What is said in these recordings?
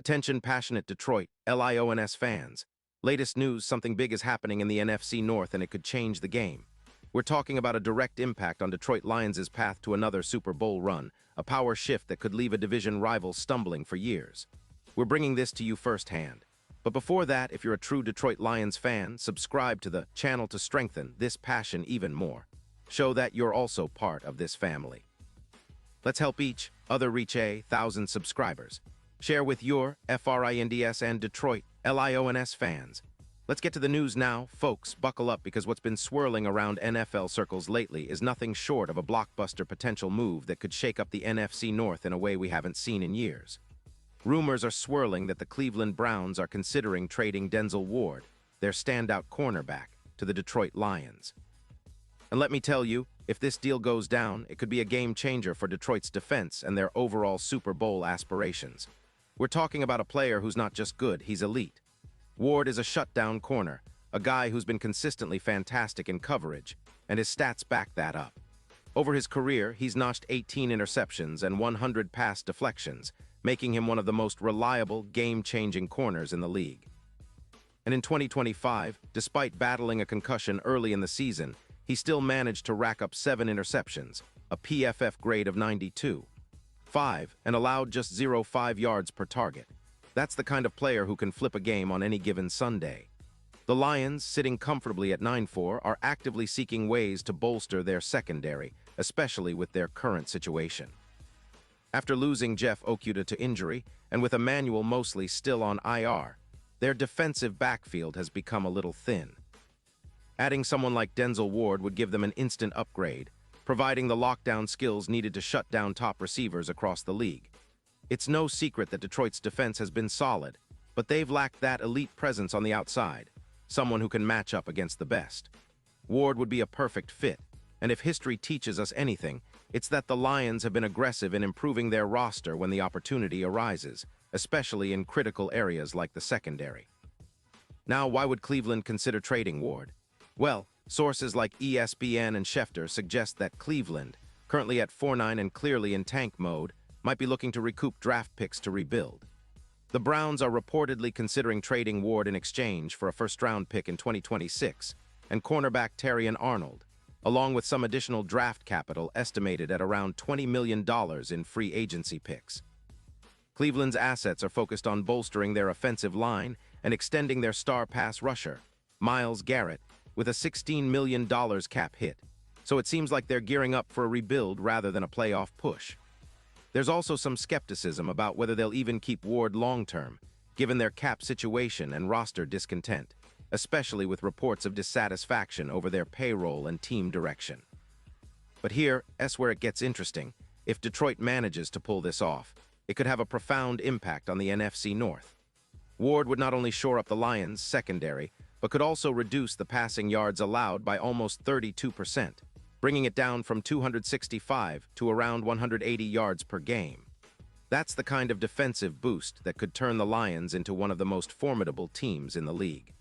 Attention passionate Detroit, Lions fans. Latest news, something big is happening in the NFC North and it could change the game. We're talking about a direct impact on Detroit Lions' path to another Super Bowl run, a power shift that could leave a division rival stumbling for years. We're bringing this to you firsthand. But before that, if you're a true Detroit Lions fan, subscribe to the channel to strengthen this passion even more. Show that you're also part of this family. Let's help each other reach 1,000 subscribers. Share with your FRINDS and Detroit LIONS fans. Let's get to the news now. Folks, buckle up because what's been swirling around NFL circles lately is nothing short of a blockbuster potential move that could shake up the NFC North in a way we haven't seen in years. Rumors are swirling that the Cleveland Browns are considering trading Denzel Ward, their standout cornerback, to the Detroit Lions. And let me tell you, if this deal goes down, it could be a game changer for Detroit's defense and their overall Super Bowl aspirations. We're talking about a player who's not just good, he's elite. Ward is a shutdown corner, a guy who's been consistently fantastic in coverage, and his stats back that up. Over his career, he's notched 18 interceptions and 100 pass deflections, making him one of the most reliable, game-changing corners in the league. And in 2025, despite battling a concussion early in the season, he still managed to rack up 7 interceptions, a PFF grade of 92.5, and allowed just 0.5 yards per target. That's the kind of player who can flip a game on any given Sunday. The Lions, sitting comfortably at 9-4, are actively seeking ways to bolster their secondary, especially with their current situation. After losing Jeff Okudah to injury, and with Emmanuel Moseley still on IR, their defensive backfield has become a little thin. Adding someone like Denzel Ward would give them an instant upgrade, providing the lockdown skills needed to shut down top receivers across the league. It's no secret that Detroit's defense has been solid, but they've lacked that elite presence on the outside, someone who can match up against the best. Ward would be a perfect fit, and if history teaches us anything, it's that the Lions have been aggressive in improving their roster when the opportunity arises, especially in critical areas like the secondary. Now, why would Cleveland consider trading Ward? Well, sources like ESPN and Schefter suggest that Cleveland, currently at 4-9 and clearly in tank mode, might be looking to recoup draft picks to rebuild. The Browns are reportedly considering trading Ward in exchange for a first-round pick in 2026 and cornerback Terrion Arnold, along with some additional draft capital estimated at around $20 million in free agency picks. Cleveland's assets are focused on bolstering their offensive line and extending their star pass rusher, Myles Garrett, with a $16 million cap hit, so it seems like they're gearing up for a rebuild rather than a playoff push. There's also some skepticism about whether they'll even keep Ward long-term, given their cap situation and roster discontent, especially with reports of dissatisfaction over their payroll and team direction. But here's where it gets interesting. If Detroit manages to pull this off, it could have a profound impact on the NFC North. Ward would not only shore up the Lions' secondary, but could also reduce the passing yards allowed by almost 32%, bringing it down from 265 to around 180 yards per game. That's the kind of defensive boost that could turn the Lions into one of the most formidable teams in the league.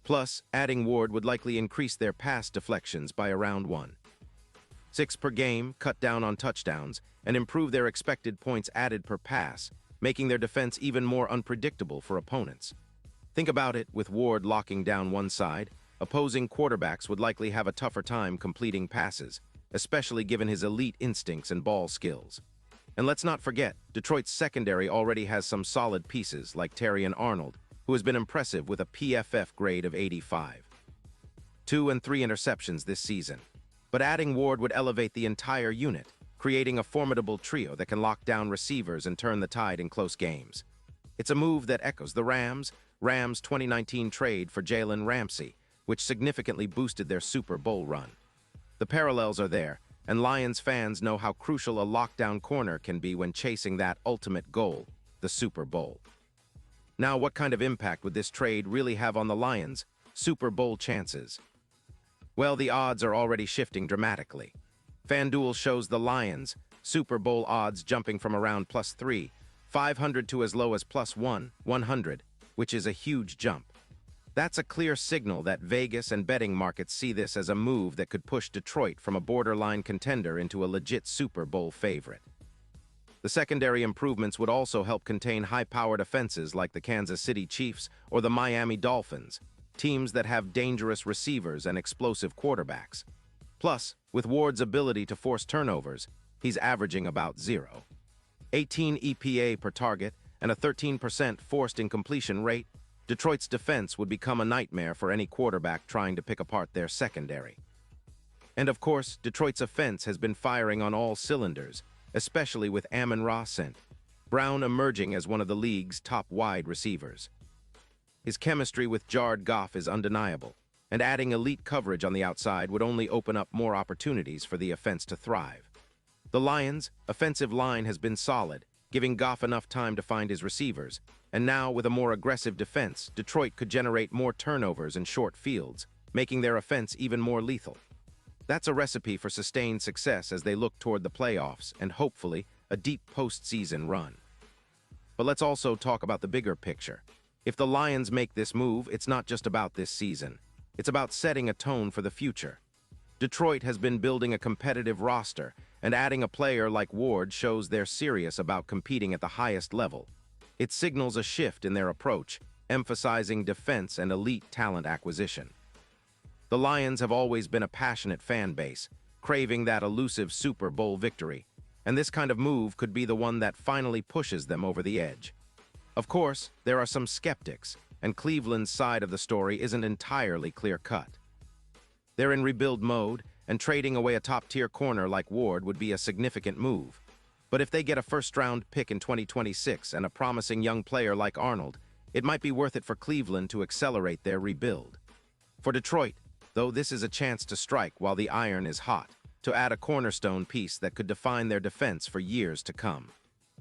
Plus, adding Ward would likely increase their pass deflections by around 1.6 per game, cut down on touchdowns, and improve their expected points added per pass, making their defense even more unpredictable for opponents. Think about it, with Ward locking down one side, opposing quarterbacks would likely have a tougher time completing passes, especially given his elite instincts and ball skills. And let's not forget, Detroit's secondary already has some solid pieces like Terrion Arnold, who has been impressive with a PFF grade of 85. 2 and 3 interceptions this season. But adding Ward would elevate the entire unit, creating a formidable trio that can lock down receivers and turn the tide in close games. It's a move that echoes the Rams' 2019 trade for Jalen Ramsey, which significantly boosted their Super Bowl run. The parallels are there, and Lions fans know how crucial a lockdown corner can be when chasing that ultimate goal, the Super Bowl. Now, what kind of impact would this trade really have on the Lions' Super Bowl chances? Well, the odds are already shifting dramatically. FanDuel shows the Lions' Super Bowl odds jumping from around +3,500 to as low as +1,100, which is a huge jump. That's a clear signal that Vegas and betting markets see this as a move that could push Detroit from a borderline contender into a legit Super Bowl favorite. The secondary improvements would also help contain high-powered offenses like the Kansas City Chiefs or the Miami Dolphins, teams that have dangerous receivers and explosive quarterbacks. Plus, with Ward's ability to force turnovers, he's averaging about 0.18 EPA per target and a 13% forced incompletion rate. Detroit's defense would become a nightmare for any quarterback trying to pick apart their secondary. And of course, Detroit's offense has been firing on all cylinders, especially with Amon-Ra St. Brown emerging as one of the league's top wide receivers. His chemistry with Jared Goff is undeniable, and adding elite coverage on the outside would only open up more opportunities for the offense to thrive. The Lions' offensive line has been solid, giving Goff enough time to find his receivers, and now with a more aggressive defense, Detroit could generate more turnovers and short fields, making their offense even more lethal. That's a recipe for sustained success as they look toward the playoffs and hopefully a deep postseason run. But let's also talk about the bigger picture. If the Lions make this move, it's not just about this season. It's about setting a tone for the future. Detroit has been building a competitive roster, and adding a player like Ward shows they're serious about competing at the highest level. It signals a shift in their approach, emphasizing defense and elite talent acquisition. The Lions have always been a passionate fan base, craving that elusive Super Bowl victory, and this kind of move could be the one that finally pushes them over the edge. Of course, there are some skeptics, and Cleveland's side of the story isn't entirely clear-cut. They're in rebuild mode, and trading away a top-tier corner like Ward would be a significant move. But if they get a first-round pick in 2026 and a promising young player like Arnold, it might be worth it for Cleveland to accelerate their rebuild. For Detroit, though, this is a chance to strike while the iron is hot, to add a cornerstone piece that could define their defense for years to come.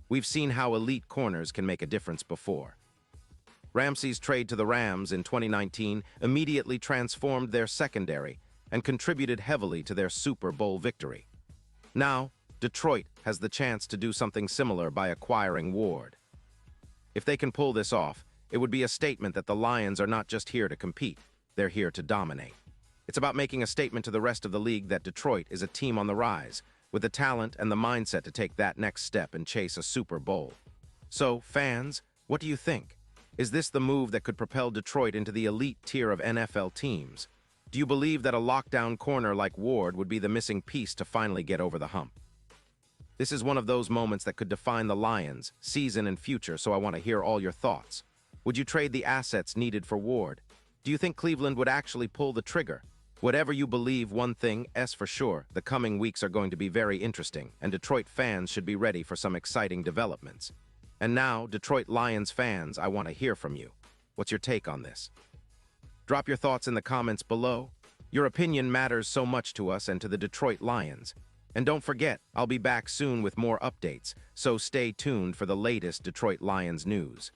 We've seen how elite corners can make a difference before. Ramsey's trade to the Rams in 2019 immediately transformed their secondary and contributed heavily to their Super Bowl victory. Now, Detroit has the chance to do something similar by acquiring Ward. If they can pull this off, it would be a statement that the Lions are not just here to compete, they're here to dominate. It's about making a statement to the rest of the league that Detroit is a team on the rise, with the talent and the mindset to take that next step and chase a Super Bowl. So, fans, what do you think? Is this the move that could propel Detroit into the elite tier of NFL teams? Do you believe that a lockdown corner like Ward would be the missing piece to finally get over the hump? This is one of those moments that could define the Lions' season and future, so I want to hear all your thoughts. Would you trade the assets needed for Ward? Do you think Cleveland would actually pull the trigger? Whatever you believe, one thing is for sure, the coming weeks are going to be very interesting, and Detroit fans should be ready for some exciting developments. And now, Detroit Lions fans, I want to hear from you. What's your take on this? Drop your thoughts in the comments below. Your opinion matters so much to us and to the Detroit Lions. And don't forget, I'll be back soon with more updates, so stay tuned for the latest Detroit Lions news.